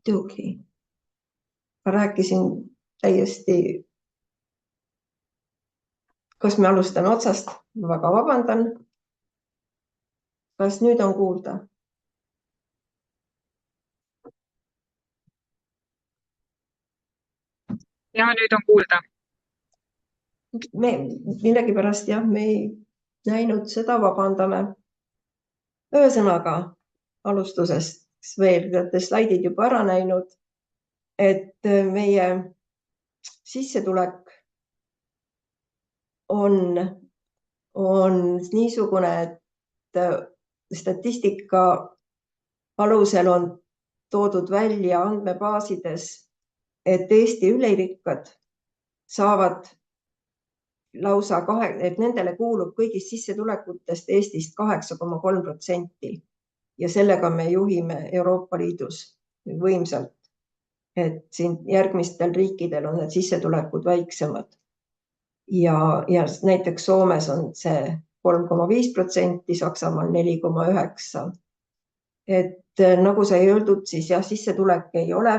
muidugi. Ma rääkisin täiesti, kas me alustan otsast? Väga vabandan. Kas nüüd on kuulda? Ja nüüd on kuulda. Millegipärast jah, me ei näinud seda, vabandame. Ühesõnaga, alustusest veel, olete slaidid juba ära näinud, et meie sissetulek on niisugune, et statistika alusel on toodud välja andmebaasides, et Eesti ülerikkad saavad lausa et nendele kuulub kõigist sissetulekutest Eestist 8,3% ja sellega me juhime Euroopa Liidus võimsalt, et siin järgmistel riikidel on need sissetulekud väiksemad. Ja näiteks Soomes on see 3,5%, Saksamaal 4,9%. Et nagu sai öeldud, siis jah, sissetulek ei ole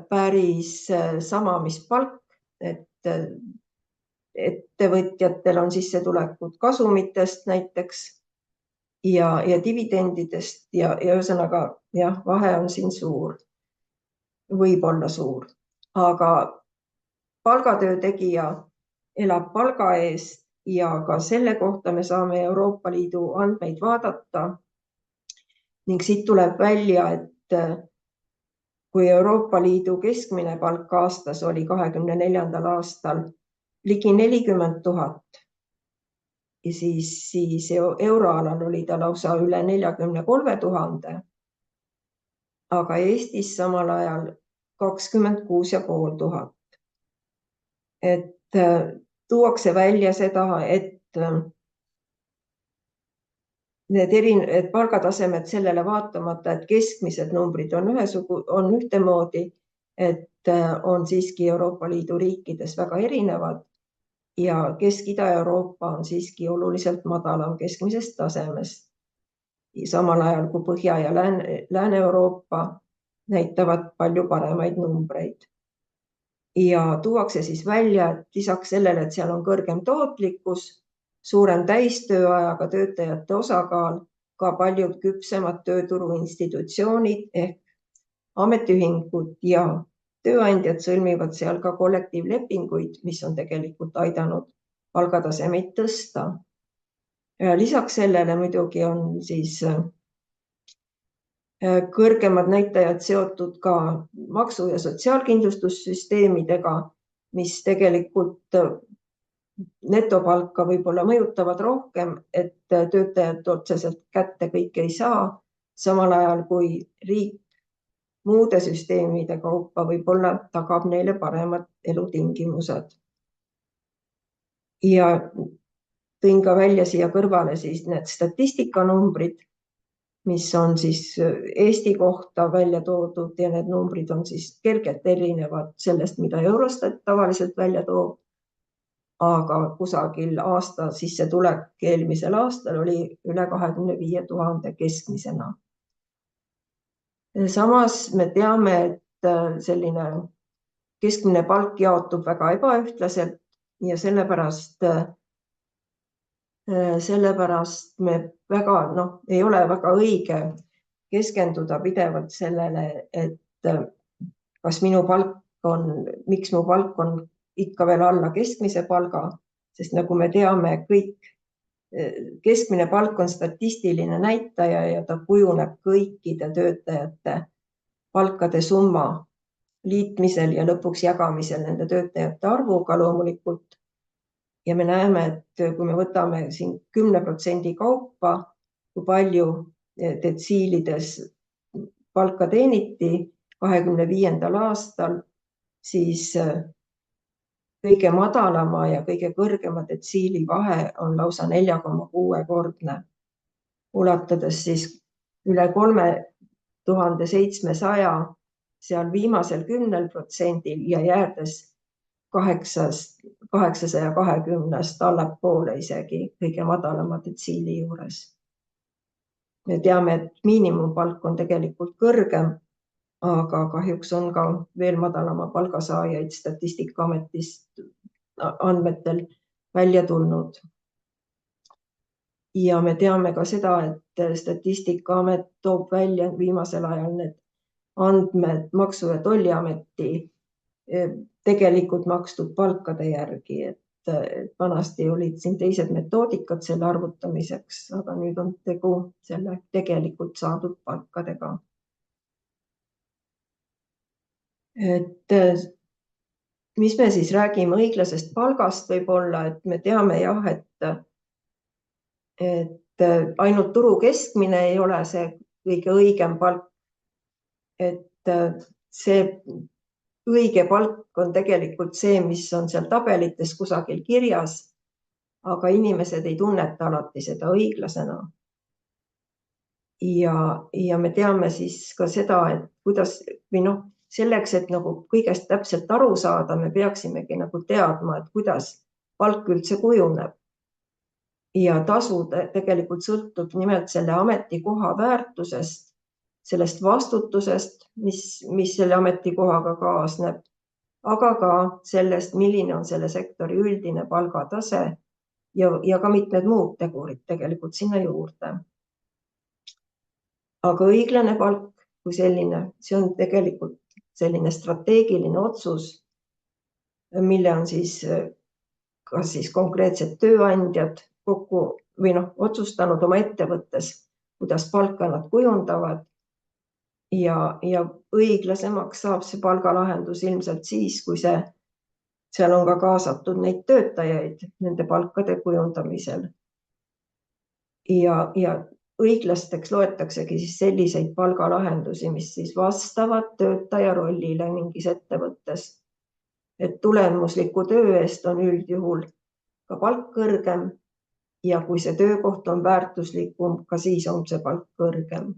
päris sama, mis palk, et ettevõtjatel on sissetulekud kasumitest näiteks ja dividendidest ja ühesõnaga jah, vahe on siin suur, võib olla suur, aga palgatöö tegija elab palga eest ja ka selle kohta me saame Euroopa Liidu andmeid vaadata ning siit tuleb välja, et kui Euroopa Liidu keskmine palk aastas oli 2024. aastal ligi 40 000 ja siis euroalal oli ta lausa üle 43 000, aga Eestis samal ajal 26 500. Et tuuakse välja seda, et need palgatasemed sellele vaatamata, et keskmised numbrid on ühtemoodi, et on siiski Euroopa Liidu riikides väga erinevad ja Kesk-Ida-Euroopa on siiski oluliselt madalam keskmisest tasemest. Samal ajal kui Põhja- ja Lääne-Euroopa näitavad palju paremaid numbreid. Ja tuuakse siis välja, et lisaks sellele, et seal on kõrgem tootlikkus, suurem täistööajaga töötajate osakaal, ka paljud küpsemad tööturu institutsioonid ehk ametiühingud ja tööandjad sõlmivad seal ka kollektiivlepinguid, mis on tegelikult aidanud palgatasemeid tõsta. Lisaks sellele muidugi on siis kõrgemad näitajad seotud ka maksu- ja sotsiaalkindlustussüsteemidega, mis tegelikult netopalka võib-olla mõjutavad rohkem, et töötajad otseselt kätte kõike ei saa, samal ajal kui riik muude süsteemide kaupa võib-olla tagab neile paremad elutingimused. Ja tõin ka välja siia kõrvale siis need statistikanumbrid, mis on siis Eesti kohta välja toodud ja need numbrid on siis kergelt erinevad sellest, mida Eurostat tavaliselt välja toob. Aga kusagil aasta sissetulek eelmisel aastal oli üle 25 000 keskmisena. Samas me teame, et selline keskmine palk jaotub väga ebaühtlaselt ja sellepärast me ei ole väga õige keskenduda pidevalt sellele, et miks mu palk on ikka veel alla keskmise palga, sest nagu me teame, keskmine palk on statistiline näitaja ja ta kujuneb kõikide töötajate palkade summa liitmisel ja lõpuks jagamisel nende töötajate arvuga loomulikult. Ja me näeme, et kui me võtame siin 10% kaupa, kui palju detsiilides palka teeniti 2025. aastal, siis kõige madalama ja kõige kõrgema detsiili vahe on lausa 4,6-kordne, ulatades siis üle 3700 seal viimasel 10% ja jäädes 820 allapoole isegi kõige madalama detsiili juures. Me teame, et miinimumpalk on tegelikult kõrgem aga kahjuks on ka veel madalama palgasaajaid Statistikaametist andmetel välja tulnud. Ja me teame ka seda, et Statistikaamet toob välja viimasel ajal need andmed Maksu- ja Tolliameti tegelikult makstud palkade järgi, et vanasti olid siin teised metoodikad selle arvutamiseks, aga nüüd on tegu selle tegelikult saadud palkadega. Et mis me siis räägime õiglasest palgast võib-olla, et me teame jah, et ainult turu keskmine ei ole see kõige õigem palk. Et see õige palk on tegelikult see, mis on seal tabelites kusagil kirjas, aga inimesed ei tunneta alati seda õiglasena. Ja me teame siis ka seda, et kuidas või noh, selleks, et nagu kõigest täpselt aru saada, me peaksimegi nagu teadma, et kuidas palk üldse kujuneb. Ja tasu tegelikult sõltub nimelt selle ametikoha väärtusest, sellest vastutusest, mis selle ametikohaga kaasneb, aga ka sellest, milline on selle sektori üldine palgatase ja ka mitmed muud tegurid tegelikult sinna juurde. Aga õiglane palk kui selline, see on tegelikult selline strateegiline otsus, mille on siis kas siis konkreetsed tööandjad kokku või otsustanud oma ettevõttes, kuidas palka nad kujundavad. Ja õiglasemaks saab see palgalahendus ilmselt siis, kui seal on ka kaasatud neid töötajaid nende palkade kujundamisel. Ja õiglasteks loetaksegi siis selliseid palgalahendusi, mis siis vastavad töötaja rollile mingis ettevõttes. Et tulemusliku töö eest on üldjuhul ka palk kõrgem ja kui see töökoht on väärtuslikum, ka siis on see palk kõrgem.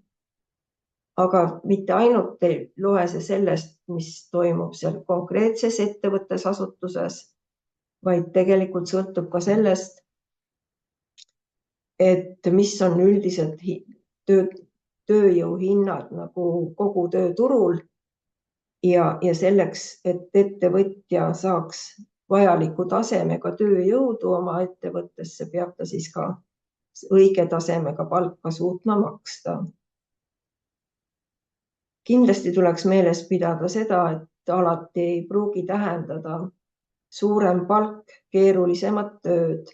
Aga mitte ainult ei loe see sellest, mis toimub seal konkreetses ettevõttes asutuses, vaid tegelikult sõltub ka sellest, et mis on üldiselt tööjõuhinnad nagu kogu tööturul ja selleks, et ettevõtja saaks vajaliku tasemega tööjõudu oma ettevõttesse, peab ta siis ka õige tasemega palka suutma maksta. Kindlasti tuleks meeles pidada seda, et alati ei pruugi tähendada suurem palk keerulisemat tööd.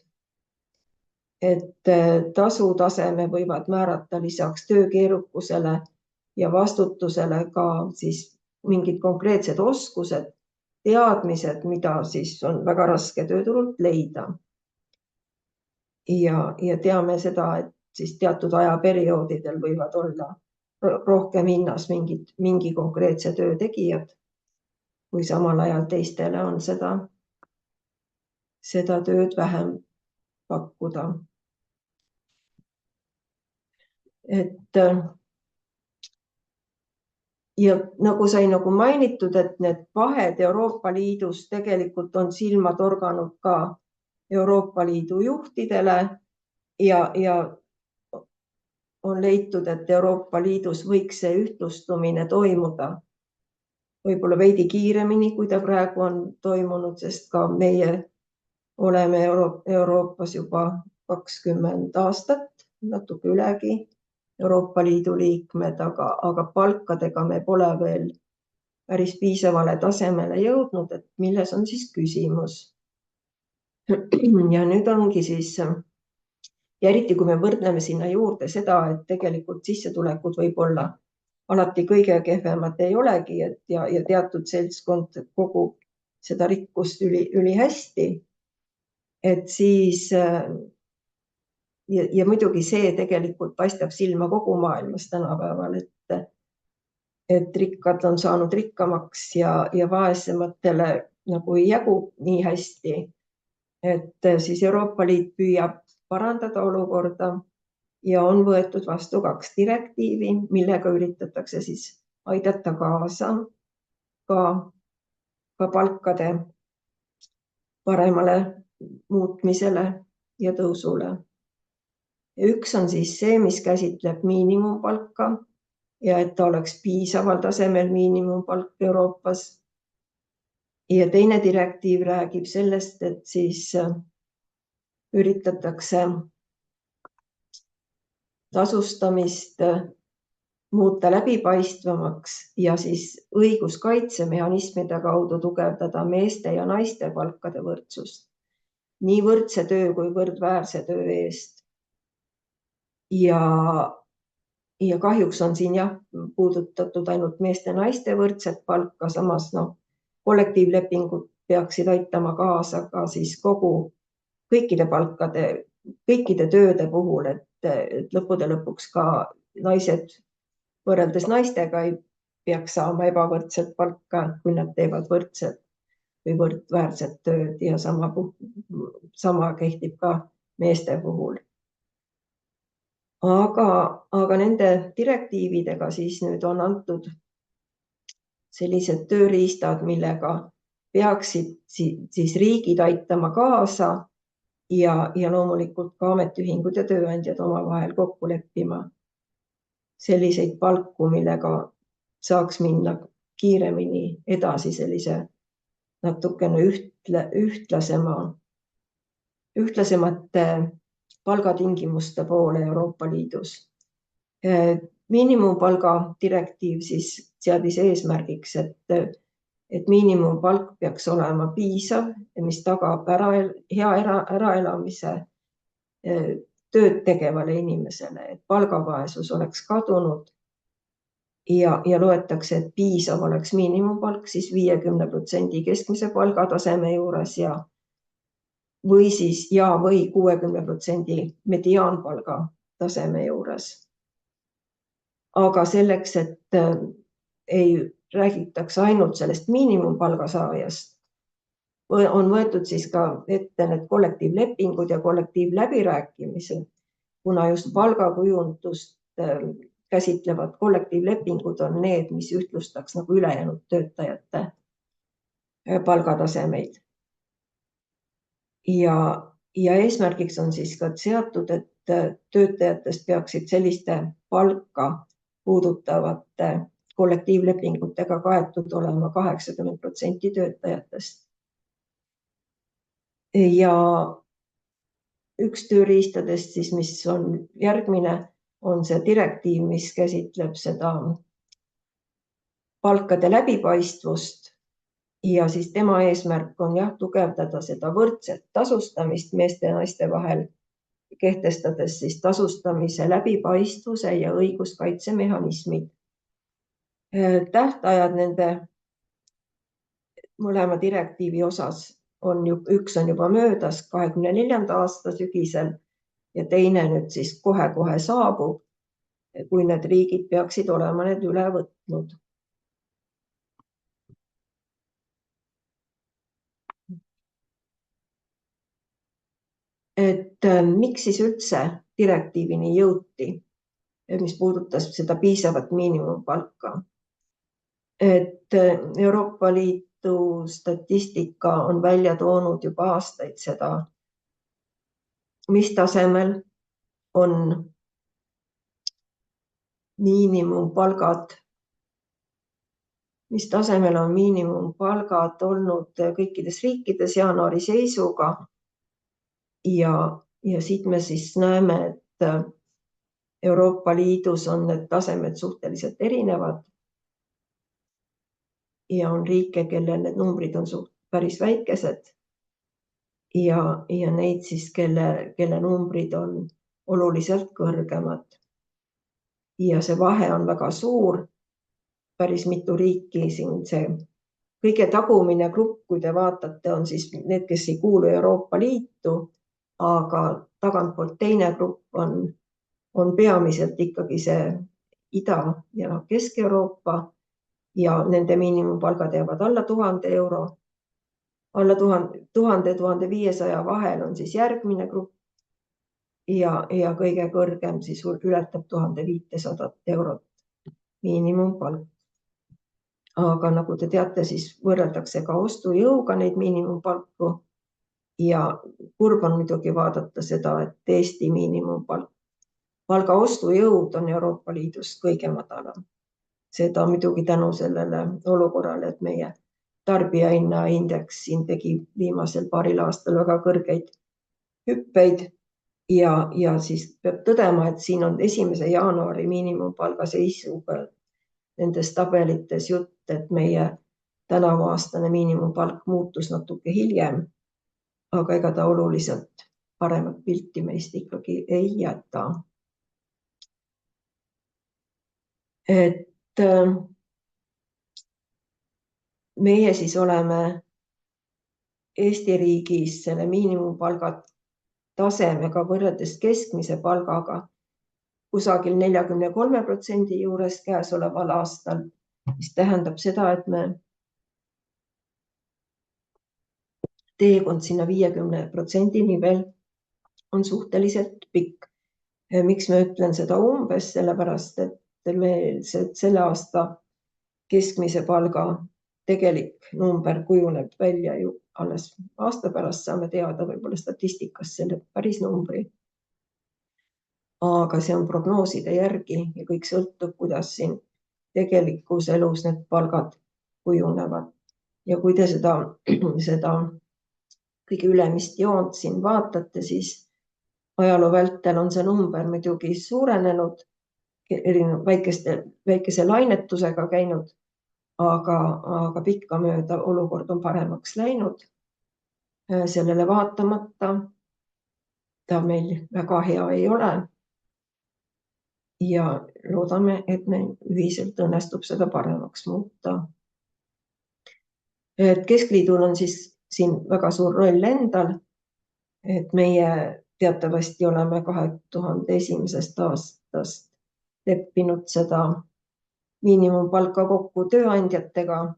Et tasutaseme võivad määrata lisaks töö keerukusele ja vastutusele ka siis mingid konkreetsed oskused, teadmised, mida siis on väga raske tööturult leida. Ja teame seda, et siis teatud ajaperioodidel võivad olla rohkem hinnas mingi konkreetse töö tegijad, kui samal ajal teistele on seda tööd vähem pakkuda. Et ja nagu sai mainitud, et need vahed Euroopa Liidus tegelikult on silma torganud ka Euroopa Liidu juhtidele ja on leitud, et Euroopa Liidus võiks see ühtlustumine toimuda võib-olla veidi kiiremini, kui ta praegu on toimunud, sest ka meie oleme Euroopas juba 20 aastat, natuke ülegi Euroopa Liidu liikmed, aga palkadega me pole veel päris piisavale tasemele jõudnud, et milles on siis küsimus. Ja nüüd ongi siis, ja eriti kui me võrdleme sinna juurde seda, et tegelikult sissetulekud võib-olla alati kõige kehvemad ei olegi, ja teatud seltskond kogub seda rikkust ülihästi, et siis ja muidugi see tegelikult paistab silma kogu maailmas tänapäeval, et rikkad on saanud rikkamaks ja vaesematele nagu ei jagu nii hästi. Et siis Euroopa Liit püüab parandada olukorda ja on võetud vastu 2 direktiivi, millega üritatakse siis aidata kaasa ka palkade paremale muutmisele ja tõusule. Üks on siis see, mis käsitleb miinimumpalka ja et ta oleks piisaval tasemel miinimumpalk Euroopas. Ja teine direktiiv räägib sellest, et siis üritatakse tasustamist muuta läbipaistvamaks ja siis õiguskaitsemehhanismide kaudu tugevdada meeste ja naiste palkade võrdsust nii võrdse töö kui võrdväärse töö eest. Ja kahjuks on siin puudutatud ainult meeste ja naiste võrdset palka, samas kollektiivlepingud peaksid aitama kaasa ka siis kõikide palkade, kõikide tööde puhul, et lõppude lõpuks ka naised võrreldes naistega ei peaks saama ebavõrdset palka, kui nad teevad võrdset või võrdväärset tööd ja sama kehtib ka meeste puhul. Aga nende direktiividega siis nüüd on antud sellised tööriistad, millega peaksid siis riigid aitama kaasa ja loomulikult ka ametiühingud ja tööandjad omavahel kokku leppima selliseid palku, millega saaks minna kiiremini edasi sellise natukene ühtlasemate palgatingimuste poole Euroopa Liidus. Miinimumpalga direktiiv siis seadis eesmärgiks, et miinimumpalk peaks olema piisav, mis tagab hea äraelamise tööd tegevale inimesele, et palgavaesus oleks kadunud ja loetakse, et piisav oleks miinimumpalk siis 50% keskmise palgataseme juures või 60% mediaanpalga taseme juures. Aga selleks, et ei räägitakse ainult sellest miinimumpalga saajast, on võetud siis ka ette need kollektiivlepingud ja kollektiivläbirääkimised, kuna just palgakujundust käsitlevad kollektiivlepingud on need, mis ühtlustaks nagu ülejäänud töötajate palgatasemeid. Ja eesmärgiks on siis ka seatud, et töötajatest peaksid selliste palka puudutavate kollektiivlepingutega kaetud olema 80% töötajatest. Ja üks tööriistadest siis, mis on järgmine, on see direktiiv, mis käsitleb seda palkade läbipaistvust ja siis tema eesmärk on tugevdada seda võrdset tasustamist meeste ja naiste vahel, kehtestades siis tasustamise läbipaistvuse ja õiguskaitsemehhanismid. Tähtajad nende mõlema direktiivi osas üks on juba möödas 2024. aasta sügisel ja teine nüüd siis kohe saabub, kui need riigid peaksid olema need üle võtnud. Et miks siis üldse direktiivini jõuti, mis puudutas seda piisavat miinimumpalka? Et Euroopa Liidu statistika on välja toonud juba aastaid seda, mis tasemel on miinimumpalgad olnud kõikides riikides jaanuari seisuga. Ja siit me siis näeme, et Euroopa Liidus on need tasemed suhteliselt erinevad. Ja on riike, kellel need numbrid on päris väikesed ja neid siis, kelle numbrid on oluliselt kõrgemad. Ja see vahe on väga suur, päris mitu riiki siin see kõige tagumine grupp, kui te vaatate, on siis need, kes ei kuulu Euroopa Liitu, aga tagantpoolt teine grupp on peamiselt ikkagi see Ida- ja Kesk-Euroopa ja nende miinimumpalgad jäävad alla 1000 euro. Alla 1000-1500 vahel on siis järgmine grupp ja kõige kõrgem siis ületab 1500 eurot miinimumpalk. Aga nagu te teate, siis võrreldakse ka ostujõuga neid miinimumpalku ja kurb on muidugi vaadata seda, et Eesti miinimumpalk palga ostujõud on Euroopa Liidus kõige madalam. Seda muidugi tänu sellele olukorrale, et meie tarbijahinnaindeks siin tegi viimasel paaril aastal väga kõrgeid hüppeid ja siis peab tõdema, et siin on 1. jaanuari miinimumpalga seisuga nendes tabelites jutt, et meie tänavaaastane miinimumpalk muutus natuke hiljem, aga ega ta oluliselt paremat pilti meist ikkagi ei jäta. Et meie siis oleme Eesti riigis selle miinimumpalga tasemega võrreldes keskmise palgaga kusagil 43% juures käesoleval aastal, mis tähendab seda, et me teekond sinna 50%-ni veel on suhteliselt pikk. Miks ma ütlen seda umbes, sellepärast et meil selle aasta keskmise palga tegelik number kujuneb välja ju alles aasta pärast, saame teada võib-olla statistikast selle päris numbri. Aga see on prognooside järgi ja kõik sõltub, kuidas siin tegelikus elus need palgad kujunevad. Ja kui te seda kõige ülemist joont siin vaatate, siis ajaloo vältel on see number muidugi suurenenud, väikese lainetusega käinud, aga pikkamööda olukord on paremaks läinud. Sellele vaatamata ta meil väga hea ei ole. Ja loodame, et meil ühiselt õnnestub seda paremaks muuta. Keskliidul on siis siin väga suur roll endal, et meie teatavasti oleme 2001. aastast leppinud seda miinimumpalka kokku tööandjatega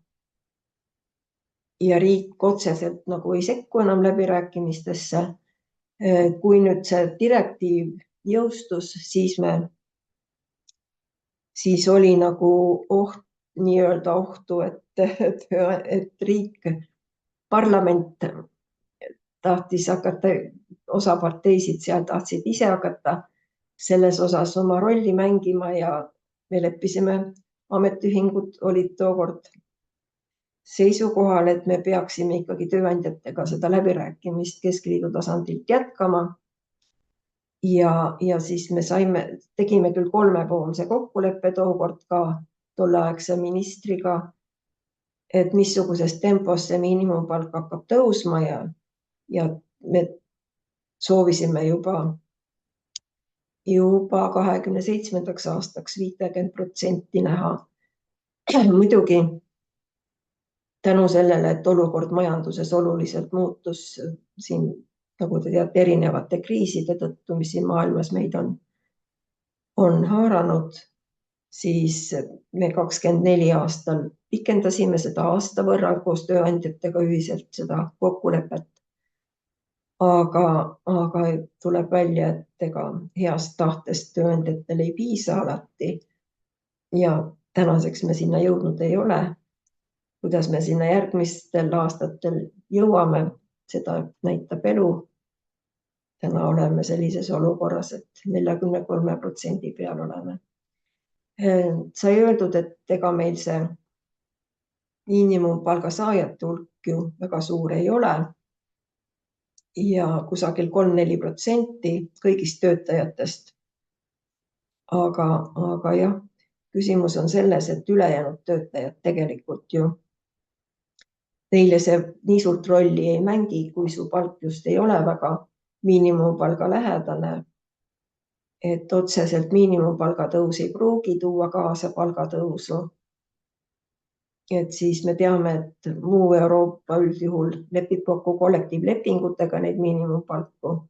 ja riik otseselt nagu ei sekku enam läbirääkimistesse. Kui nüüd see direktiiv jõustus, siis oli nagu nii-öelda ohtu, et riik, parlament tahtis hakata, osa parteisid seal tahtsid ise hakata selles osas oma rolli mängima ja me leppisime, ametiühingud olid tookord seisukohal, et me peaksime ikkagi tööandjatega seda läbirääkimist Keskliidu tasandilt jätkama. Ja siis me tegime küll 3-poolse kokkuleppe tookord ka tolleaegse ministriga, et missuguses tempos see miinimumpalk hakkab tõusma ja me soovisime juba 27. aastaks 50% näha. Muidugi tänu sellele, et olukord majanduses oluliselt muutus siin, nagu te teate, erinevate kriiside tõttu, mis siin maailmas meid on haaranud, siis me 24 aastal pikendasime seda aasta võrra koos tööandjatega ühiselt seda kokkulepet. Aga tuleb välja, et ega heast tahtest tööandjatel ei piisa alati ja tänaseks me sinna jõudnud ei ole. Kuidas me sinna järgmistel aastatel jõuame, seda näitab elu. Täna oleme sellises olukorras, et 43% peal oleme. Sai öeldud, et ega meil see miinimumpalga saajate hulk ju väga suur ei ole ja kusagil 3-4% kõigist töötajatest. Aga jah, küsimus on selles, et ülejäänud töötajad tegelikult ju neile see nii suurt rolli ei mängi, kui su palk just ei ole väga miinimumpalga lähedane. Et otseselt miinimumpalga tõus ei pruugi tuua kaasa palgatõusu. Et siis me teame, et muu Euroopa üldjuhul lepib kokku kollektiivlepingutega neid miinimumpalku.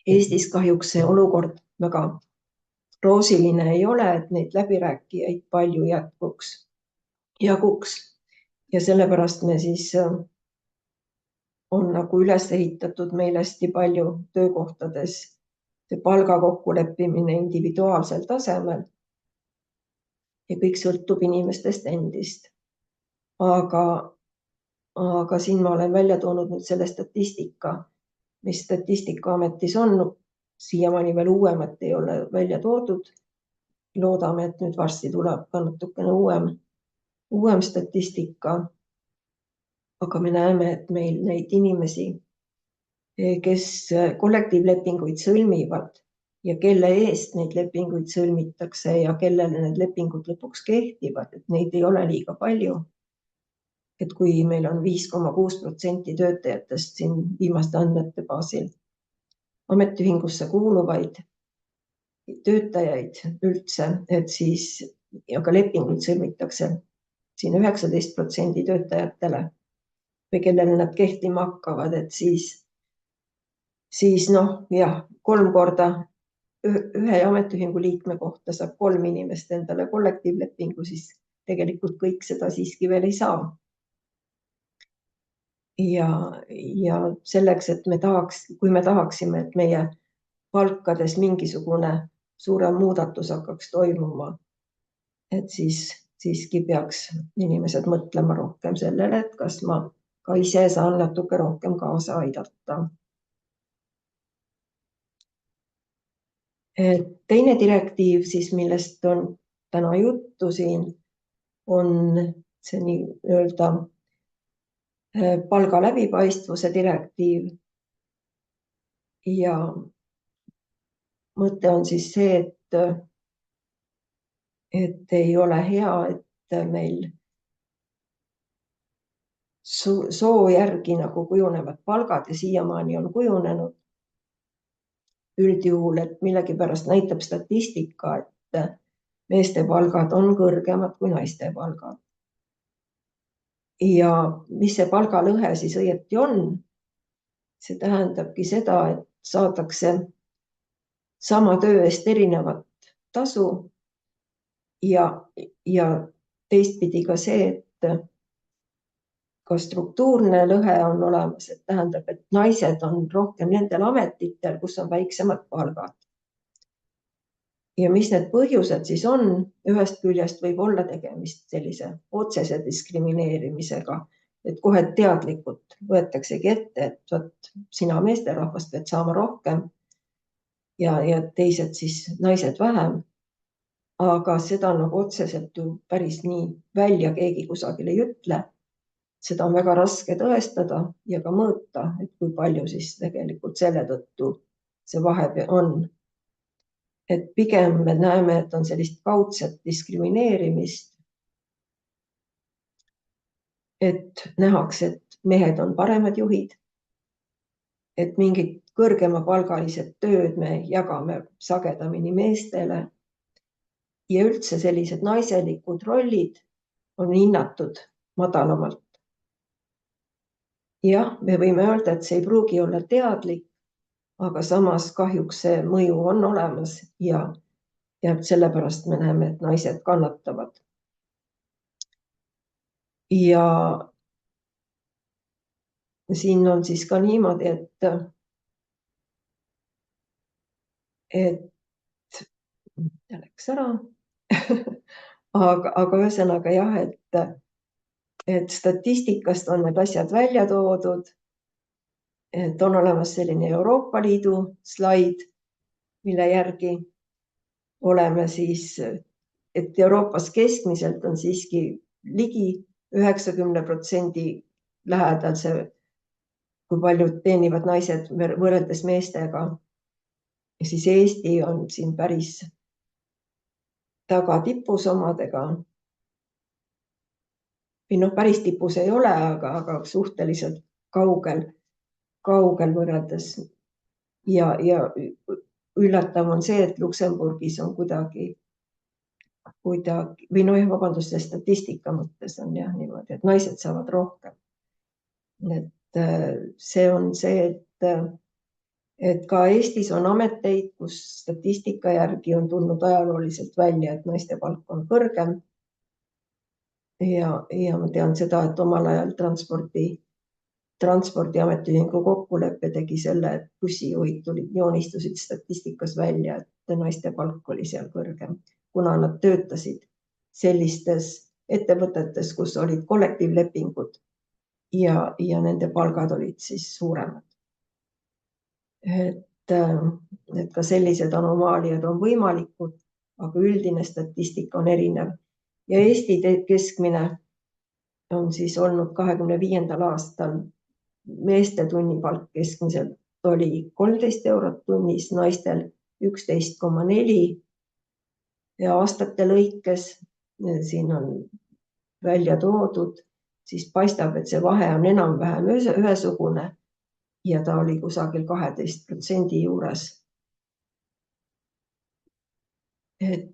Eestis kahjuks see olukord väga roosiline ei ole, et neid läbirääkijaid palju jaguks. Ja sellepärast me siis on nagu üles ehitatud meil hästi palju töökohtades see palga kokkuleppimine individuaalsel tasemel. Ja kõik sõltub inimestest endist. Aga siin ma olen välja toonud nüüd selle statistika, mis Statistikaametis on, siiamaani veel uuemat ei ole välja toodud. Loodame, et nüüd varsti tuleb ka natukene uuem statistika. Aga me näeme, et meil neid inimesi, kes kollektiivlepinguid sõlmivad ja kelle eest neid lepinguid sõlmitakse ja kellele need lepingud lõpuks kehtivad, et neid ei ole liiga palju. Et kui meil on 5,6% töötajatest siin viimaste andmete baasil ametiühingusse kuuluvaid töötajaid üldse, et siis aga lepinguid sõlmitakse siin 19% töötajatele või kellele nad kehtima hakkavad, et siis noh, jah, 3 korda ühe ametiühingu liikme kohta saab 3 inimest endale kollektiivlepingu, siis tegelikult kõik seda siiski veel ei saa. Ja selleks, et kui me tahaksime, et meie palkades mingisugune suurem muudatus hakkaks toimuma, et siis siiski peaks inimesed mõtlema rohkem sellele, et kas ma ka ise saan natuke rohkem kaasa aidata. Teine direktiiv siis, millest on täna juttu siin, on see nii-öelda palga läbipaistvuse direktiiv. Ja mõte on siis see, et ei ole hea, et meil soo järgi nagu kujunevad palgad ja siiamaani on kujunenud üldjuhul, et millegipärast näitab statistika, et meeste palgad on kõrgemad kui naiste palgad. Ja mis see palgalõhe siis õieti on? See tähendabki seda, et saadakse sama töö eest erinevat tasu ja teistpidi ka see, et ka struktuurne lõhe on olemas, et tähendab, et naised on rohkem nendel ametitel, kus on väiksemad palgad. Ja mis need põhjused siis on? Ühest küljest võib olla tegemist sellise otsese diskrimineerimisega, et kohe teadlikult võetaksegi ette, et võt, sina meesterahvast pead saama rohkem ja teised siis naised vähem. Aga seda nagu otseselt ju päris nii välja keegi kusagil ei ütle. Seda on väga raske tõestada ja ka mõõta, et kui palju siis tegelikult selle tõttu see vahe on. Et pigem me näeme, et on sellist kaudset diskrimineerimist, et nähakse, et mehed on paremad juhid, et mingid kõrgemapalgalised tööd me jagame sagedamini meestele ja üldse sellised naiselikud rollid on hinnatud madalamalt. Jah, me võime öelda, et see ei pruugi olla teadlik, aga samas kahjuks see mõju on olemas ja sellepärast me näeme, et naised kannatavad. Ja siin on siis ka niimoodi, et läks ära, aga ühesõnaga jah, et statistikast on need asjad välja toodud, et on olemas selline Euroopa Liidu slaid, mille järgi oleme siis, et Euroopas keskmiselt on siiski ligi 90% lähedal see, kui palju teenivad naised võrreldes meestega. Ja siis Eesti on siin päris taga tipus omadega. Või noh, päris tipus ei ole, aga suhteliselt kaugel võrreldes. Ja üllatav on see, et Luksemburgis on kuidagi või noh, vabandust, see statistika mõttes on jah niimoodi, et naised saavad rohkem. Et see on see, et ka Eestis on ameteid, kus statistika järgi on tulnud ajalooliselt välja, et naiste palk on kõrgem. Ja ma tean seda, et omal ajal transpordi ametiühingu kokkulepe tegi selle, et bussijuhid joonistusid statistikas välja, et naiste palk oli seal kõrgem, kuna nad töötasid sellistes ettevõtetes, kus olid kollektiivlepingud ja nende palgad olid siis suuremad. et ka sellised anomaaliad on võimalikud, aga üldine statistika on erinev ja Eesti keskmine on siis olnud 2025. aastal meeste tunnipalk keskmiselt oli 13 eurot tunnis, naistel 11,4 ja aastate lõikes siin on välja toodud, siis paistab, et see vahe on enam-vähem ühesugune ja ta oli kusagil 12% juures. Et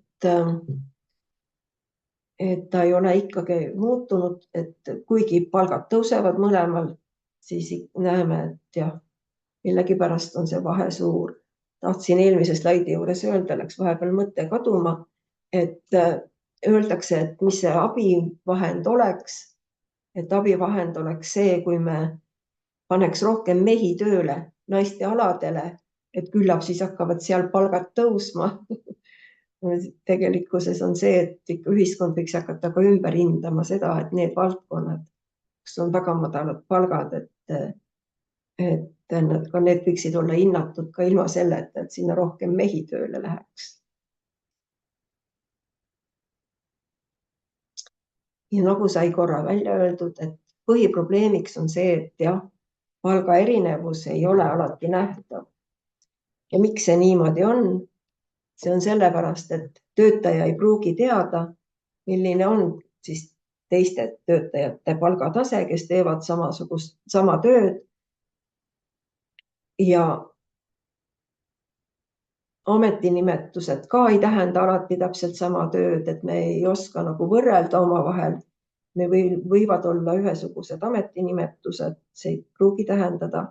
ta ei ole ikkagi muutunud, et kuigi palgad tõusevad mõlemal, siis näeme, et jah, millegipärast on see vahe suur. Tahtsin eelmise slaidi juures öelda, läks vahepeal mõte kaduma, et öeldakse, et mis see abivahend oleks, et abivahend oleks see, kui me paneks rohkem mehi tööle naiste aladele, et küllap siis hakkavad seal palgad tõusma. Tegelikkuses on see, et ikka ühiskond võiks hakata ka ümber hindama seda, et need valdkonnad, kus on väga madalad palgad, et ka need võiksid olla hinnatud ka ilma selleta, et sinna rohkem mehi tööle läheks. Ja nagu sai korra välja öeldud, et põhiprobleemiks on see, et jah, palga erinevus ei ole alati nähtav. Ja miks see niimoodi on? See on sellepärast, et töötaja ei pruugi teada, milline on siis teiste töötajate palgatase, kes teevad sama tööd. Ja ametinimetused ka ei tähenda alati täpselt sama tööd, et me ei oska nagu võrrelda omavahel. Me võivad olla ühesugused ametinimetused, see ei pruugi tähendada,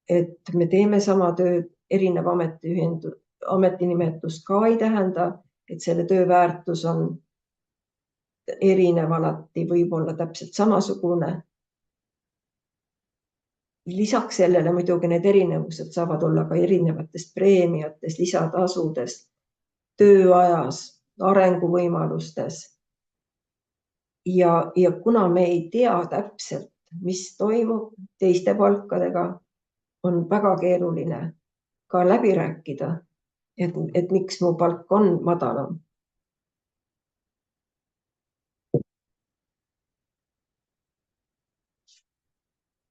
et me teeme sama tööd, erinev ametinimetus ka ei tähenda, et selle töö väärtus on erinev alati, võib olla täpselt samasugune. Lisaks sellele muidugi need erinevused saavad olla ka erinevatest preemiatest, lisatasudest, tööajas, arenguvõimalustes. Ja kuna me ei tea täpselt, mis toimub teiste palkadega, on väga keeruline ka läbi rääkida, et miks mu palk on madalam.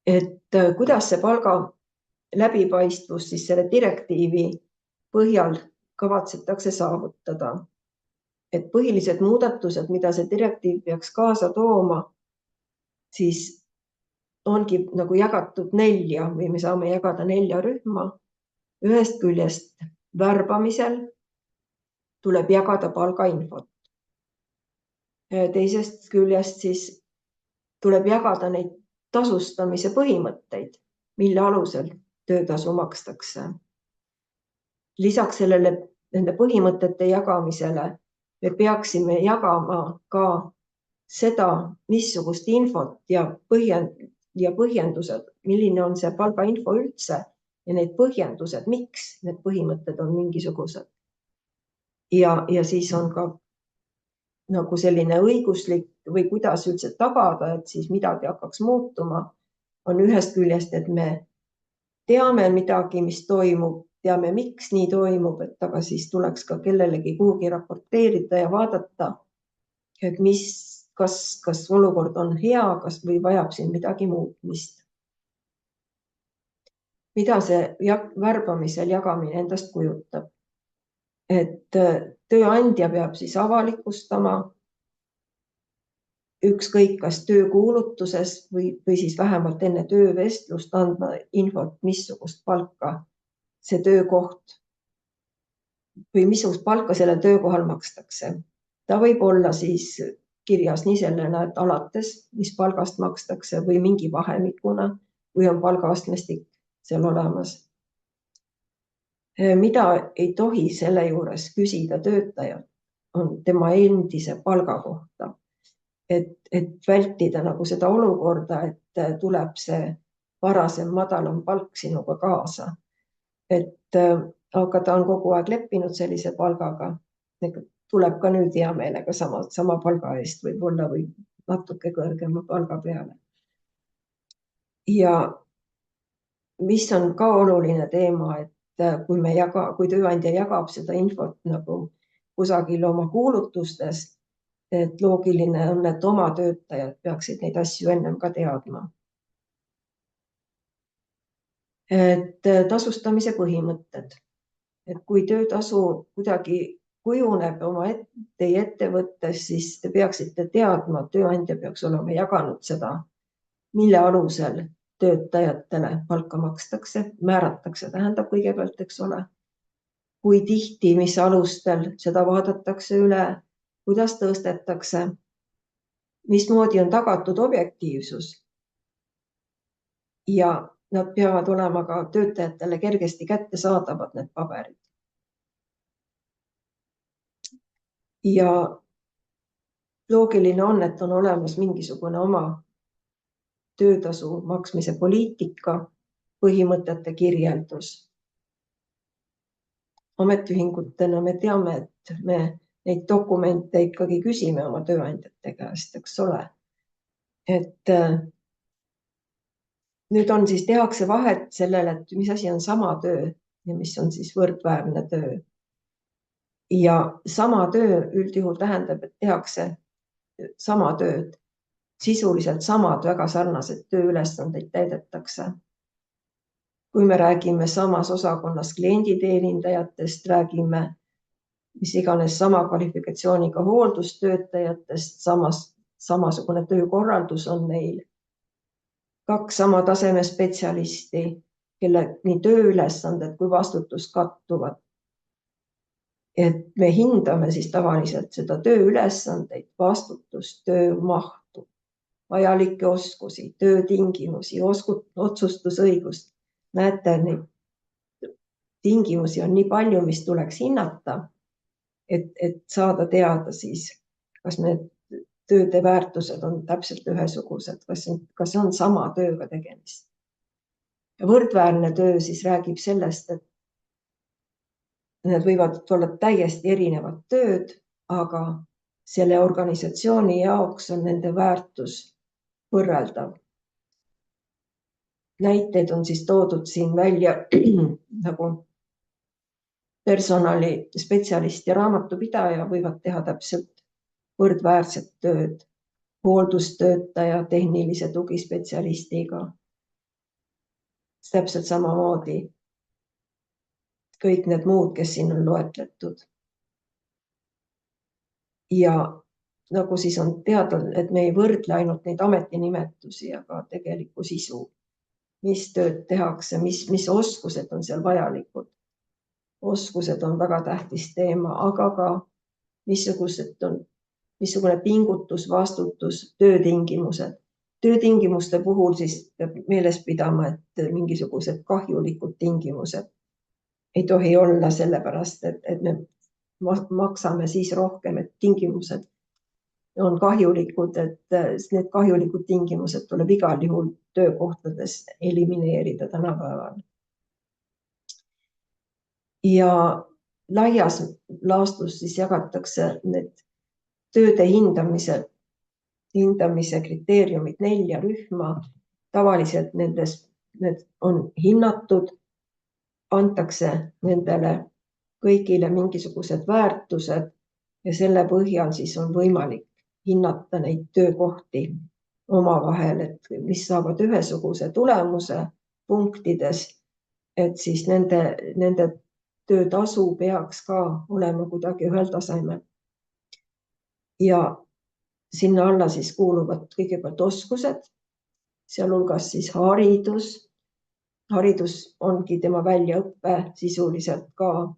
Et kuidas see palga läbipaistvus siis selle direktiivi põhjal kavatsetakse saavutada. Et põhilised muudatused, mida see direktiiv peaks kaasa tooma, siis ongi nagu jagatud 4 või me saame jagada 4 rühma. Ühest küljest värbamisel tuleb jagada palgainfot. Teisest küljest siis tuleb jagada neid tasustamise põhimõtteid, mille alusel töötasu makstakse. Lisaks sellele nende põhimõtete jagamisele me peaksime jagama ka seda, missugust infot ja põhjendused, milline on see palgainfo üldse ja need põhjendused, miks need põhimõtted on mingisugused. Ja siis on ka nagu selline õiguslik või kuidas üldse tagada, et siis midagi hakkaks muutuma, on ühest küljest, et me teame midagi, mis toimub, teame, miks nii toimub, et aga siis tuleks ka kellelegi kuhugi raporteerida ja vaadata, et kas olukord on hea, kas või vajab siin midagi muutmist. Mida see värbamisel jagamine endast kujutab? Et tööandja peab siis avalikustama ükskõik kas töökuulutuses või siis vähemalt enne töövestlust andma infot, missugust palka see töökoht või missugust palka sellel töökohal makstakse. Ta võib olla siis kirjas nii sellena, et alates, mis palgast makstakse või mingi vahemikuna või on palgaastmestik seal olemas. Mida ei tohi selle juures küsida töötajalt, on tema endise palga kohta. Et vältida nagu seda olukorda, et tuleb see varasem madalam palk sinuga kaasa. Aga ta on kogu aeg leppinud sellise palgaga. Tuleb ka nüüd hea meelega sama palga eest võib-olla või natuke kõrgema palga peale. Ja mis on ka oluline teema, et kui tööandja jagab seda infot nagu kusagil oma kuulutustes, et loogiline on, et oma töötajad peaksid neid asju ennem ka teadma. Et tasustamise põhimõtted, et kui töötasu kuidagi kujuneb teie ettevõttes, siis te peaksite teadma, tööandja peaks olema jaganud seda, mille alusel töötajatele palka makstakse, määratakse, tähendab kõigepealt, eks ole. Kui tihti, mis alustel seda vaadatakse üle, kuidas tõstetakse, mismoodi on tagatud objektiivsus. Ja nad peavad olema ka töötajatele kergesti kättesaadavad, need paberid. Ja loogiline on, et on olemas mingisugune oma töötasu maksmise poliitika, põhimõtete kirjeldus. Ametiühingutena me teame, et me neid dokumente ikkagi küsime oma tööandjate käest, eks ole. Et nüüd on siis tehakse vahet sellele, et mis asi on sama töö ja mis on siis võrdväärne töö. Ja sama töö üldjuhul tähendab, et tehakse sama tööd, sisuliselt samad väga sarnased tööülesandeid täidetakse. Kui me räägime samas osakonnas klienditeenindajatest, räägime mis iganes sama kvalifikatsiooniga hooldustöötajatest, samasugune töökorraldus on neil. 2 sama taseme spetsialisti, kelle nii tööülesanded kui vastutus kattuvad. Et me hindame siis tavaliselt seda tööülesandeid, vastutust, töömahtu, vajalikke oskusi, töötingimusi, otsustusõigust. Näete, neid tingimusi on nii palju, mis tuleks hinnata, et saada teada siis, kas need tööde väärtused on täpselt ühesugused, kas on sama tööga tegemist. Ja võrdväärne töö siis räägib sellest, et need võivad olla täiesti erinevad tööd, aga selle organisatsiooni jaoks on nende väärtus võrreldav. Näiteid on siis toodud siin välja nagu personalispetsialist ja raamatupidaja võivad teha täpselt võrdväärset tööd hooldustöötaja tehnilise tugispetsialistiga. Täpselt samamoodi kõik need muud, kes siin on loetletud. Ja nagu siis on teada, et me ei võrdle ainult neid ametinimetusi, aga tegelikku sisu, mis tööd tehakse, mis oskused on seal vajalikud. Oskused on väga tähtis teema, aga ka missugune pingutus, vastutus, töötingimused. Töötingimuste puhul siis peab meeles pidama, et mingisugused kahjulikud tingimused ei tohi olla sellepärast, et me maksame siis rohkem, et tingimused on kahjulikud, et need kahjulikud tingimused tuleb igal juhul töökohtades elimineerida tänapäeval. Ja laias laastus siis jagatakse need tööde hindamise kriteeriumid 4 rühma. Tavaliselt need on hinnatud, antakse nendele kõigile mingisugused väärtused ja selle põhjal siis on võimalik hinnata neid töökohti omavahel, et mis saavad ühesuguse tulemuse punktides, et siis nende töötasu peaks ka olema kuidagi ühel tasemel. Ja sinna alla siis kuuluvad kõigepealt oskused, sealhulgas siis haridus. Haridus ongi tema väljaõppe sisuliselt ka,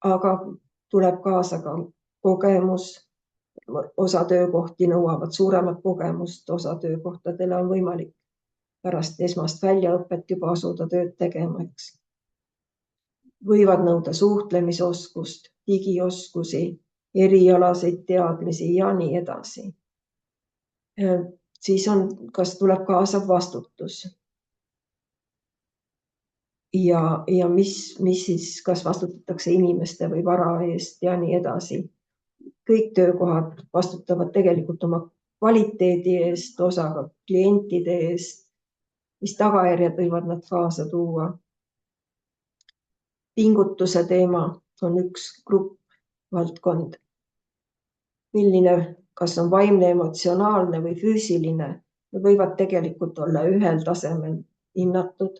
aga tuleb kaasa ka kogemus. Osa töökohti nõuavad suuremat kogemust, osa töökohtadele on võimalik pärast esmast väljaõpet juba asuda tööd tegema, eks. Võivad nõuda suhtlemisoskust, digioskusi, erialaseid teadmisi ja nii edasi. Siis kas tuleb kaasa vastutus. Ja mis siis, kas vastutatakse inimeste või vara eest ja nii edasi. Kõik töökohad vastutavad tegelikult oma kvaliteedi eest, osaga klientide eest mis tagajärjed võivad nad kaasa tuua. Pingutuse teema on üks grupp valdkond, milline, kas on vaimne, emotsionaalne või füüsiline, võivad tegelikult olla ühel tasemel hinnatud.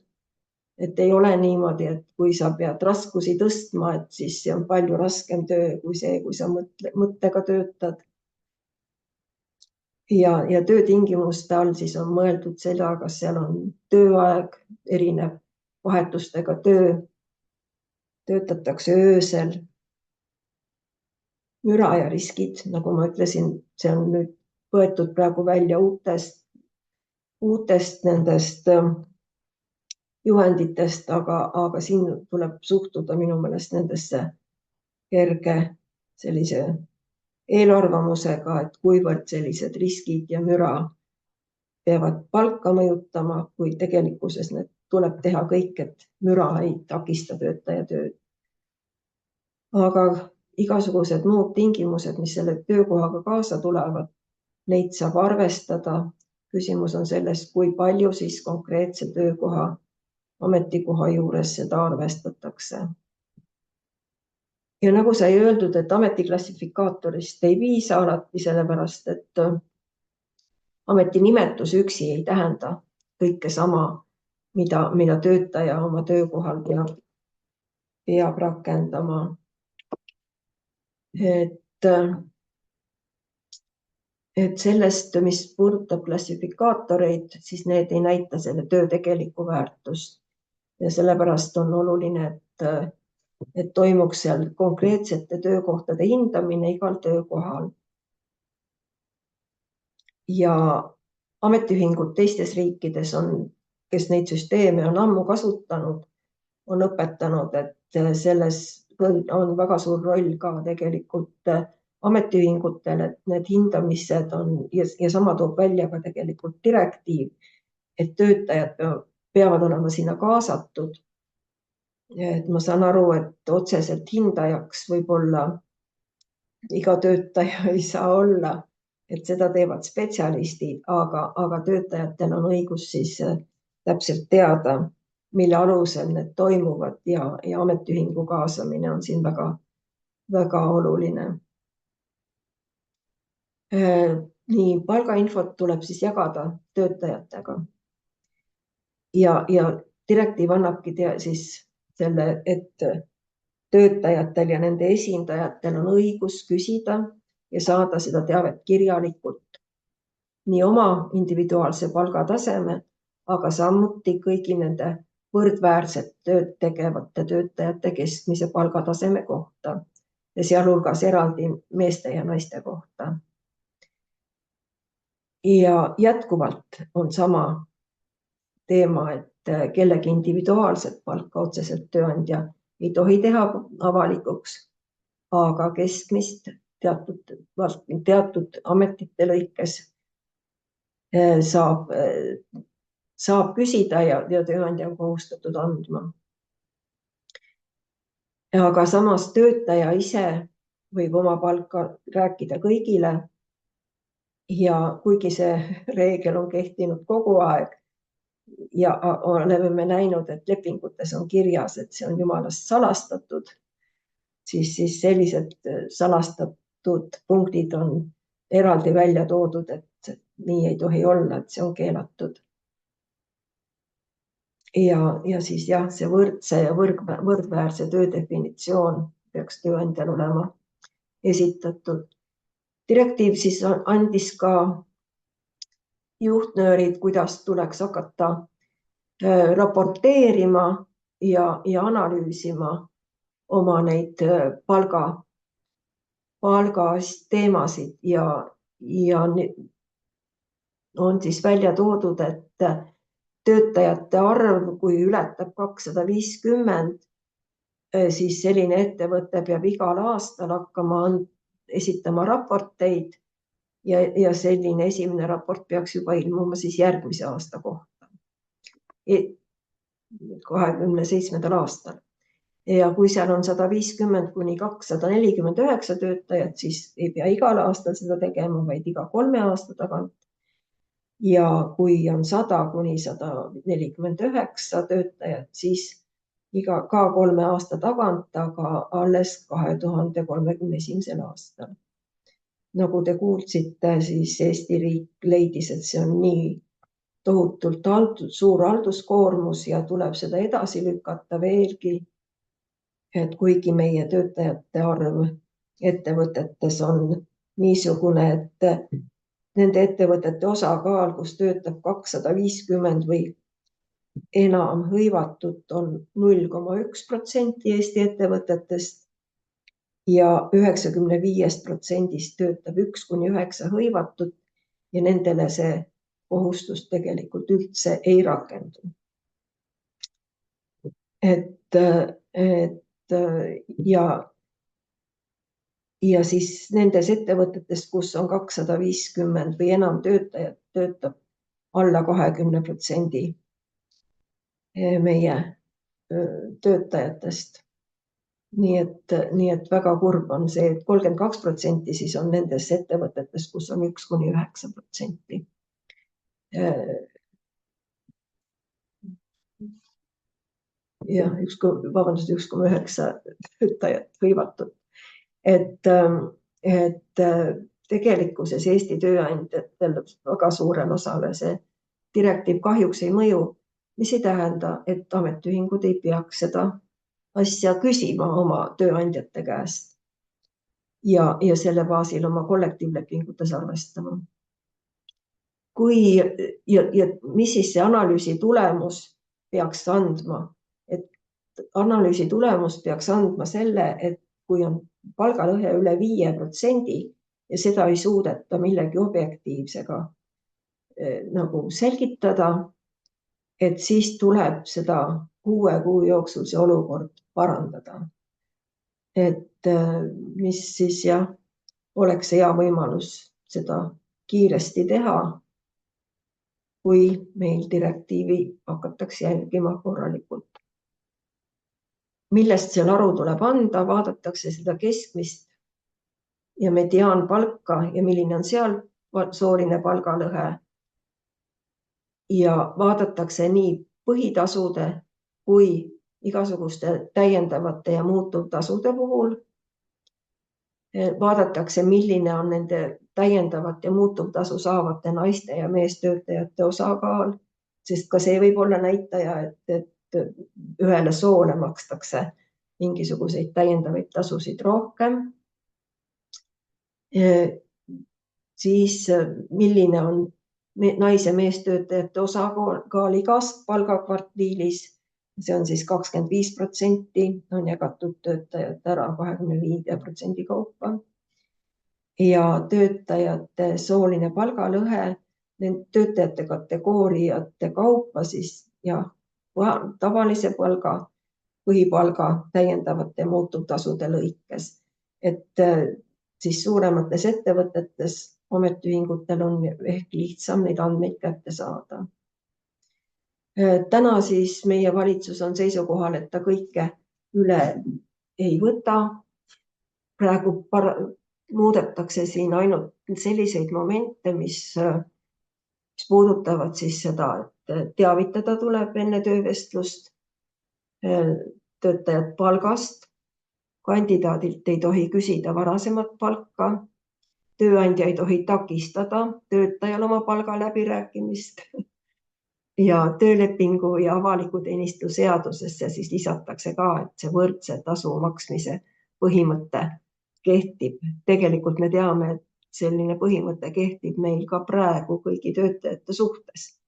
Et ei ole niimoodi, et kui sa pead raskusi tõstma, et siis see on palju raskem töö kui see, kui sa mõttega töötad. Ja töötingimuste all siis on mõeldud seda, kas seal on tööaeg, erinev vahetustega töö, töötatakse öösel. Müra ja riskid, nagu ma ütlesin, see on nüüd võetud praegu välja uutest nendest juhenditest, aga siin tuleb suhtuda minu meelest nendesse kerge sellise eelarvamusega, et kuivõrd sellised riskid ja müra peavad palka mõjutama, kui tegelikkuses need tuleb teha kõik, et müra ei takista töötaja tööd. Aga igasugused muud tingimused, mis selle töökohaga kaasa tulevad, neid saab arvestada. Küsimus on selles, kui palju siis konkreetse töökoha ametikoha juures seda arvestatakse. Ja nagu sai öeldud, et ametiklassifikaatorist ei piisa alati, sellepärast, et ametinimetus üksi ei tähenda kõike sama, mida töötaja oma töökohal peab rakendama. Et sellest, mis puudutab klassifikaatoreid, siis need ei näita selle töö tegelikku väärtust. Ja sellepärast on oluline, et toimuks seal konkreetsete töökohtade hindamine igal töökohal. Ja ametiühingud teistes riikides kes neid süsteeme on ammu kasutanud, on õpetanud, et selles on väga suur roll ka tegelikult ametiühingutel, et need hindamised on ja sama toob välja ka tegelikult direktiiv, et töötajad peavad olema sinna kaasatud. Et ma saan aru, et otseselt hindajaks võib-olla iga töötaja ei saa olla, et seda teevad spetsialistid, aga töötajatel on õigus siis täpselt teada, mille alusel need toimuvad ja ametiühingu kaasamine on siin väga, väga oluline. Nii, palgainfot tuleb siis jagada töötajatega. Ja direktiiv annabki siis selle, et töötajatel ja nende esindajatel on õigus küsida ja saada seda teavet kirjalikult nii oma individuaalse palgataseme, aga samuti kõigi nende võrdväärset tööd tegevate töötajate keskmise palgataseme kohta ja sealhulgas eraldi meeste ja naiste kohta. Ja jätkuvalt on sama teema, et kellegi individuaalset palka otseselt tööandja ei tohi teha avalikuks, aga keskmist teatud ametite lõikes saab küsida ja tööandja on kohustatud andma. Aga samas töötaja ise võib oma palka rääkida kõigile ja kuigi see reegel on kehtinud kogu aeg ja oleme me näinud, et lepingutes on kirjas, et see on jumalast salastatud, siis sellised salastatud punktid on eraldi välja toodud, et nii ei tohi olla, et see on keelatud. Ja siis jah, see võrdse ja võrdväärse töö definitsioon peaks tööandjal olema esitatud. Direktiiv siis andis ka juhtnöörid, kuidas tuleks hakata raporteerima ja analüüsima oma neid palgateemasid ja on siis välja toodud, et töötajate arv, kui ületab 250, siis selline ettevõte peab igal aastal hakkama esitama raporteid ja selline esimene raport peaks juba ilmuma siis järgmise aasta kohta, 27. aastal. Ja kui seal on 150 kuni 249 töötajat, siis ei pea igal aastal seda tegema, vaid iga 3 aasta tagant. ja kui on 100 kuni 149 töötajat, siis ka 3 aasta tagant, aga alles 2031. aastal. Nagu te kuulsite, siis Eesti riik leidis, et see on nii tohutult suur halduskoormus ja tuleb seda edasi lükata veelgi. Et kuigi meie töötajate arv ettevõtetes on niisugune, et nende ettevõtete osakaal, kus töötab 250 või enam hõivatut, on 0,1% Eesti ettevõtetest ja 95% töötab 1–9 hõivatut ja nendele see kohustus tegelikult üldse ei rakendu. Ja siis nendes ettevõtetes, kus on 250 või enam töötajat, töötab alla 20% meie töötajatest. Nii et väga kurb on see, et 32% siis on nendes ettevõtetes, kus on 1–9%. Ja 1,9 töötajat hõivatud. Et tegelikkuses Eesti tööandjatel väga suurel osale see direktiiv kahjuks ei mõju, mis ei tähenda, et ametiühingud ei peaks seda asja küsima oma tööandjate käest ja selle baasil oma kollektiivlepingutes arvestama. Mis siis see analüüsi tulemus peaks andma? Et analüüsi tulemus peaks andma selle, et kui on palgalõhe üle 5% ja seda ei suudeta millegi objektiivsega nagu selgitada, et siis tuleb seda 6 kuu jooksul see olukord parandada. Et mis siis oleks hea võimalus seda kiiresti teha, kui meil direktiivi hakatakse jälgima korralikult. Millest seal aru tuleb anda, vaadatakse seda keskmist ja mediaanpalka ja milline on seal sooline palgalõhe. Ja vaadatakse nii põhitasude kui igasuguste täiendavate ja muutuvtasude puhul. Vaadatakse, milline on nende täiendavat ja muutuvtasu saavate naiste ja meestöötajate osakaal, sest ka see võib olla näitaja, et ühele soole makstakse mingisuguseid täiendavaid tasusid rohkem. Siis milline on naise meestöötajate osakaal igas palgakvartiilis, see on siis 25%, on jagatud töötajad ära 25% kaupa. Ja töötajate sooline palgalõhe, töötajate kategooriate kaupa siis tavalise palga, põhipalga, täiendavate muutuvtasude lõikes. Et siis suuremates ettevõtetes ametiühingutel on ehk lihtsam neid andmeid kätte saada. Täna siis meie valitsus on seisukohal, et ta kõike üle ei võta. Praegu muudetakse siin ainult selliseid momente, mis puudutavad siis seda, et teavitada tuleb enne töövestlust töötajat palgast. Kandidaadilt ei tohi küsida varasemat palka. Tööandja ei tohi takistada töötajal oma palga läbirääkimist. Ja töölepingu ja avaliku teenistuse seadusesse siis lisatakse ka, et see võrdse tasu maksmise põhimõte kehtib. Tegelikult me teame, et selline põhimõte kehtib meil ka praegu kõigi töötajate suhtes.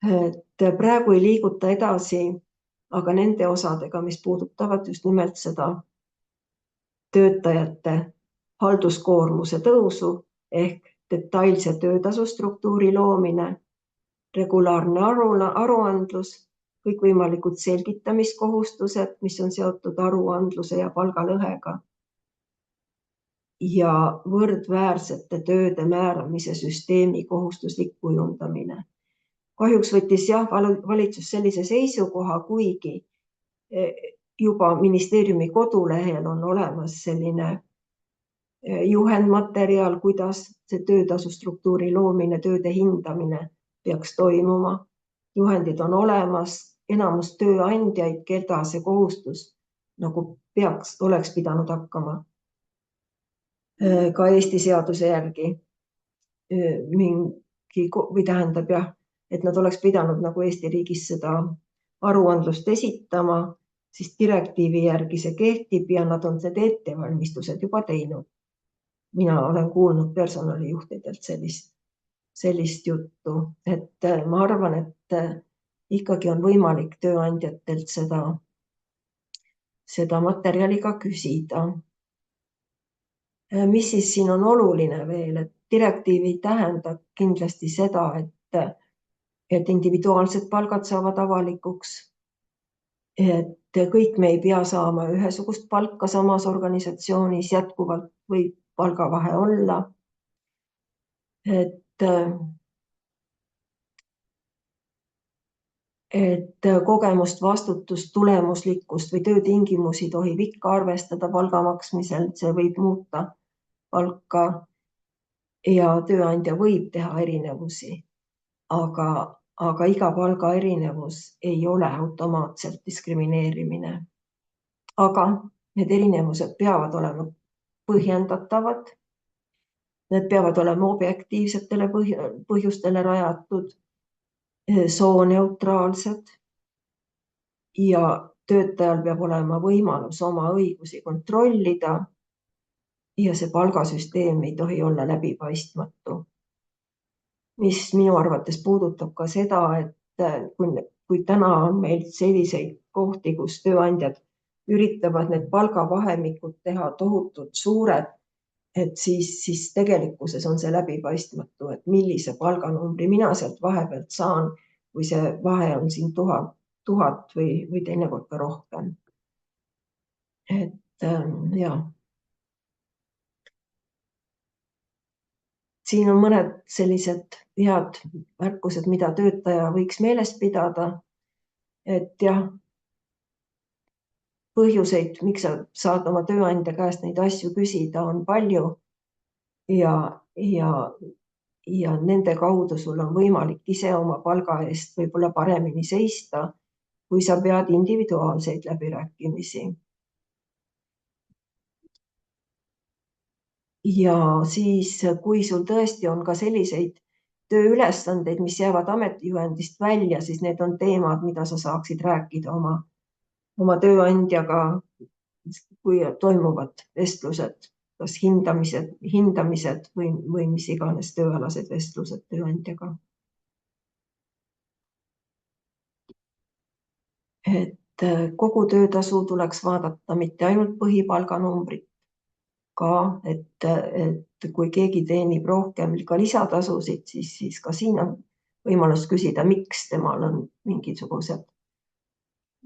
Et praegu ei liiguta edasi, aga nende osadega, mis puudutavad just nimelt seda töötajate halduskoormuse tõusu ehk detailse töötasustruktuuri loomine, regulaarne aruandlus, kõikvõimalikud selgitamiskohustused, mis on seotud aruandluse ja palgalõhega ja võrdväärsete tööde määramise süsteemi kohustuslik kujundamine. Kahjuks võttis valitsus sellise seisukoha, kuigi juba ministeeriumi kodulehel on olemas selline juhendmaterjal, kuidas see töötasu struktuuri loomine, tööde hindamine peaks toimuma. Juhendid on olemas, enamus tööandjaid, keda see kohustus nagu oleks pidanud hakkama ka Eesti seaduse järgi või tähendab jah, et nad oleks pidanud nagu Eesti riigis seda aruandlust esitama, siis direktiivi järgi see kehtib ja nad on need ettevalmistused juba teinud. Mina olen kuulnud personalijuhtidelt sellist juttu, et ma arvan, et ikkagi on võimalik tööandjatelt seda materjali ka küsida. Mis siis siin on oluline veel, et direktiiv ei tähenda kindlasti seda, et individuaalsed palgad saavad avalikuks, et kõik me ei pea saama ühesugust palka samas organisatsioonis, jätkuvalt võib palgavahe olla. Et kogemust, vastutust, tulemuslikkust või töötingimusi tohib ikka arvestada palga maksmisel, see võib muuta palka ja tööandja võib teha erinevusi, aga iga palga erinevus ei ole automaatselt diskrimineerimine. Aga need erinevused peavad olema põhjendatavad. Need peavad olema objektiivsetele põhjustele rajatud, sooneutraalsed ja töötajal peab olema võimalus oma õigusi kontrollida ja see palgasüsteem ei tohi olla läbipaistmatu. Mis minu arvates puudutab ka seda, et kui täna on meil selliseid kohti, kus tööandjad üritavad need palgavahemikud teha tohutult suured, et siis tegelikkuses on see läbipaistmatu, et millise palganumbri mina sealt vahepealt saan, kui see vahe on siin 1000 või teinekord ka rohkem. Et jah. Siin on mõned sellised head märkused, mida töötaja võiks meeles pidada, et jah, põhjuseid, miks sa saad oma tööandja käest neid asju küsida, on palju ja nende kaudu sul on võimalik ise oma palga eest võib-olla paremini seista, kui sa pead individuaalseid läbirääkimisi. Ja siis, kui sul tõesti on ka selliseid tööülesandeid, mis jäävad ametijuhendist välja, siis need on teemad, mida sa saaksid rääkida oma tööandjaga, kui toimuvad vestlused, kas hindamised või mis iganes tööalased vestlused tööandjaga. Et kogu töötasu tuleks vaadata mitte ainult põhipalganumbrit ka, et kui keegi teenib rohkem ka lisatasusid, siis ka siin on võimalus küsida, miks temal on mingisugused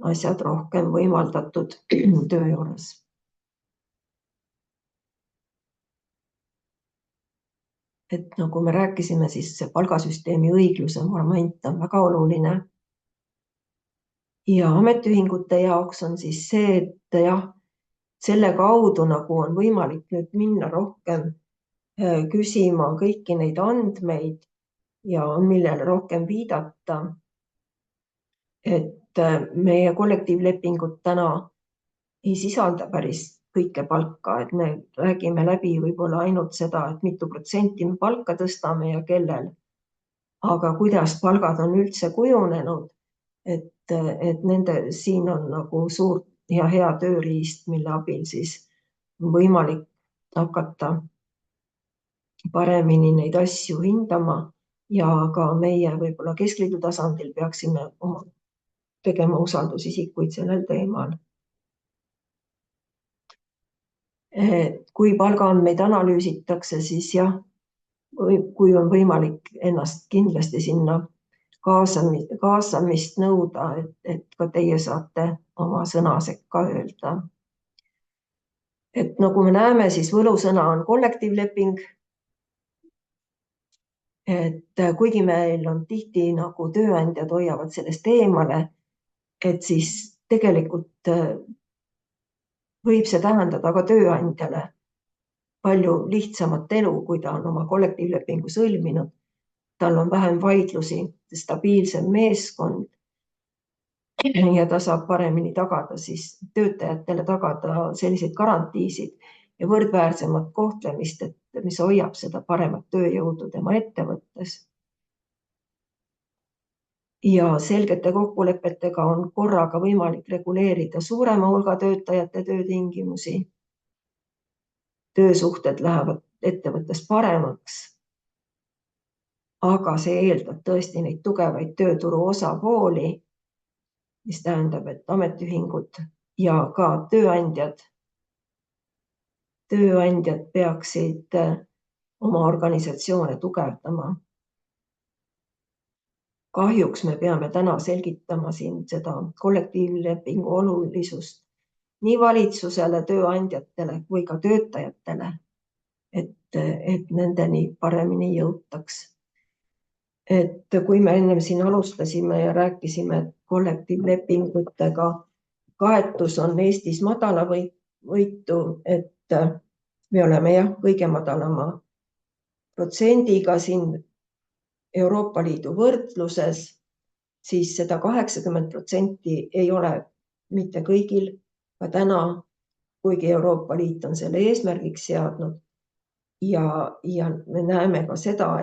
asjad rohkem võimaldatud töö juures. Et nagu me rääkisime, siis see palgasüsteemi õigluse moment on väga oluline. Ja ametiühingute jaoks on siis see, et jah, selle kaudu nagu on võimalik nüüd minna rohkem küsima kõiki neid andmeid ja on millele rohkem viidata. Et meie kollektiivlepingud täna ei sisalda päris kõike palka, et me räägime läbi võib-olla ainult seda, et mitu protsenti me palka tõstame ja kellel. Aga kuidas palgad on üldse kujunenud, et siin on nagu suur ja hea tööriist, mille abil siis on võimalik hakata paremini neid asju hindama ja ka meie võib-olla keskliidu tasandil peaksime tegema usaldusisikuid sellel teemal. Kui palgaandmeid analüüsitakse, siis jah, kui on võimalik ennast kindlasti sinna kaasamist nõuda, et ka teie saate oma sõna sekka öelda. Et nagu me näeme, siis võlusõna on kollektiivleping. Et kuigi meil on tihti nagu tööandjad hoiavad sellest eemale, et siis tegelikult võib see tähendada ka tööandjale palju lihtsamat elu, kui ta on oma kollektiivlepingu sõlminud. Tal on vähem vaidlusi, stabiilsem meeskond ja ta saab paremini tagada siis töötajatele tagada selliseid garantiisid ja võrdväärsemat kohtlemist, et mis hoiab seda paremat tööjõudu tema ettevõttes. Ja selgete kokkulepetega on korraga võimalik reguleerida suurema hulga töötajate töötingimusi. Töösuhted lähevad ettevõttes paremaks. Aga see eeldab tõesti neid tugevaid tööturu osapooli, mis tähendab, et ametiühingud ja ka tööandjad peaksid oma organisatsioone tugevdama. Kahjuks me peame täna selgitama siin seda kollektiivlepingu olulisust nii valitsusele, tööandjatele kui ka töötajatele, et nendeni paremini jõutaks. Et kui me enne siin alustasime ja rääkisime, et kollektiivlepingutega kaetus on Eestis madala võitu, et me oleme kõige madalama protsendiga siin Euroopa Liidu võrdluses, siis seda 80% ei ole mitte kõigil ka täna, kuigi Euroopa Liit on selle eesmärgiks seadnud. Ja me näeme ka seda,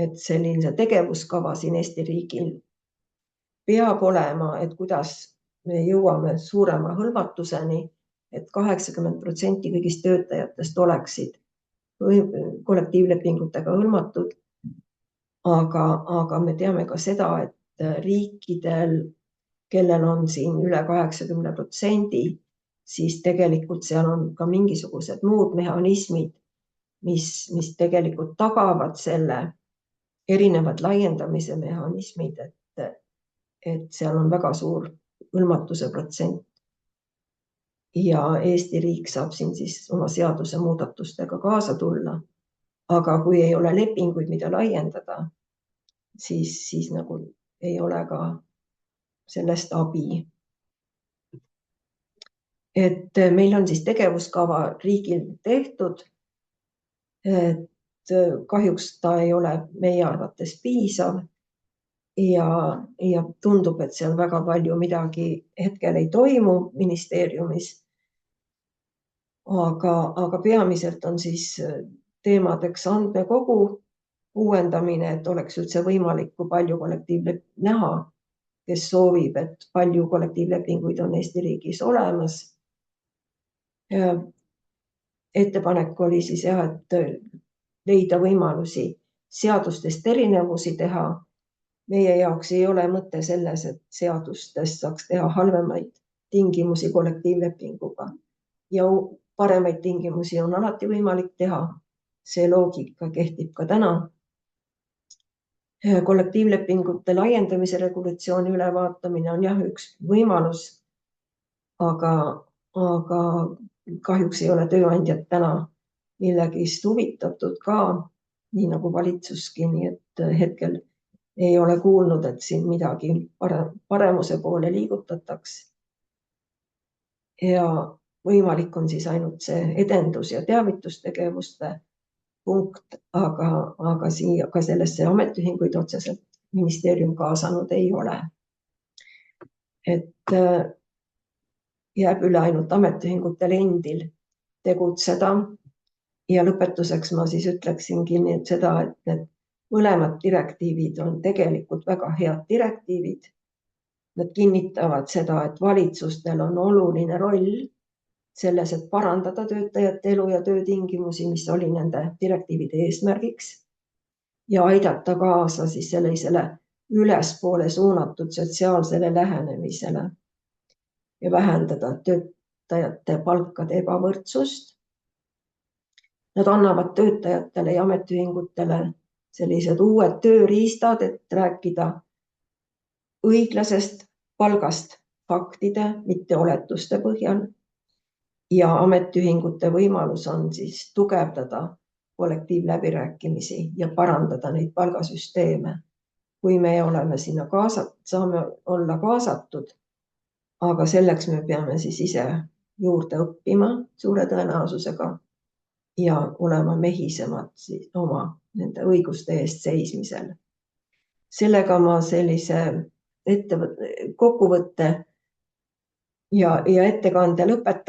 et selline tegevuskava siin Eesti riigil peab olema, et kuidas me jõuame suurema hõlmatuseni, et 80% kõigist töötajatest oleksid kollektiivlepingutega hõlmatud. Aga me teame ka seda, et riikidel, kellel on siin üle 80%, siis tegelikult seal on ka mingisugused muud mehhanismid, mis tegelikult tagavad selle, erinevad laiendamise mehhanismid, et seal on väga suur hõlmatuse protsent. Ja Eesti riik saab siin siis oma seaduse muudatustega kaasa tulla. Aga kui ei ole lepinguid, mida laiendada, siis nagu ei ole ka sellest abi. Et meil on siis tegevuskava riigil tehtud, et kahjuks ta ei ole meie arvates piisav ja tundub, et seal väga palju midagi hetkel ei toimu ministeeriumis. Aga peamiselt on siis teemadeks andmekogu uuendamine, et oleks üldse võimalik, kui palju näha, kes soovib, et palju kollektiivlepinguid on Eesti riigis olemas. Ettepanek oli siis et leida võimalusi seadustest erinevusi teha. Meie jaoks ei ole mõte selles, et seadustest saaks teha halvemaid tingimusi kollektiivlepinguga ja paremaid tingimusi on alati võimalik teha. See loogika kehtib ka täna. Kollektiivlepingute laiendamise regulatsiooni ülevaatamine on üks võimalus, aga kahjuks ei ole tööandjad täna millegist huvitatud ka, nii nagu valitsuski, nii et hetkel ei ole kuulnud, et siin midagi paremuse poole liigutataks. Ja võimalik on siis ainult see edendus- ja teavitustegevuste punkt, aga siia ka sellesse ametiühinguid otseselt ministeerium kaasanud ei ole. Et jääb üle ainult ametiühingutel endil tegutseda. Ja lõpetuseks ma siis ütleksingi seda, et need mõlemad direktiivid on tegelikult väga head direktiivid. Nad kinnitavad seda, et valitsustel on oluline roll selles, et parandada töötajate elu ja töötingimusi, mis oli nende direktiivide eesmärgiks ja aidata kaasa siis sellisele ülespoole suunatud sotsiaalsele lähenemisele ja vähendada töötajate palkade ebavõrdsust. Nad annavad töötajatele ja ametiühingutele sellised uued tööriistad, et rääkida õiglasest palgast faktide, mitte oletuste põhjal. Ja ametiühingute võimalus on siis tugevdada kollektiivläbirääkimisi ja parandada neid palgasüsteeme. Kui me oleme sinna saame olla kaasatud, aga selleks me peame siis ise juurde õppima suure tõenäosusega. ja olema mehisemad oma nende õiguste eest seismisel. Sellega ma sellise kokkuvõtte ja ettekande lõpetan.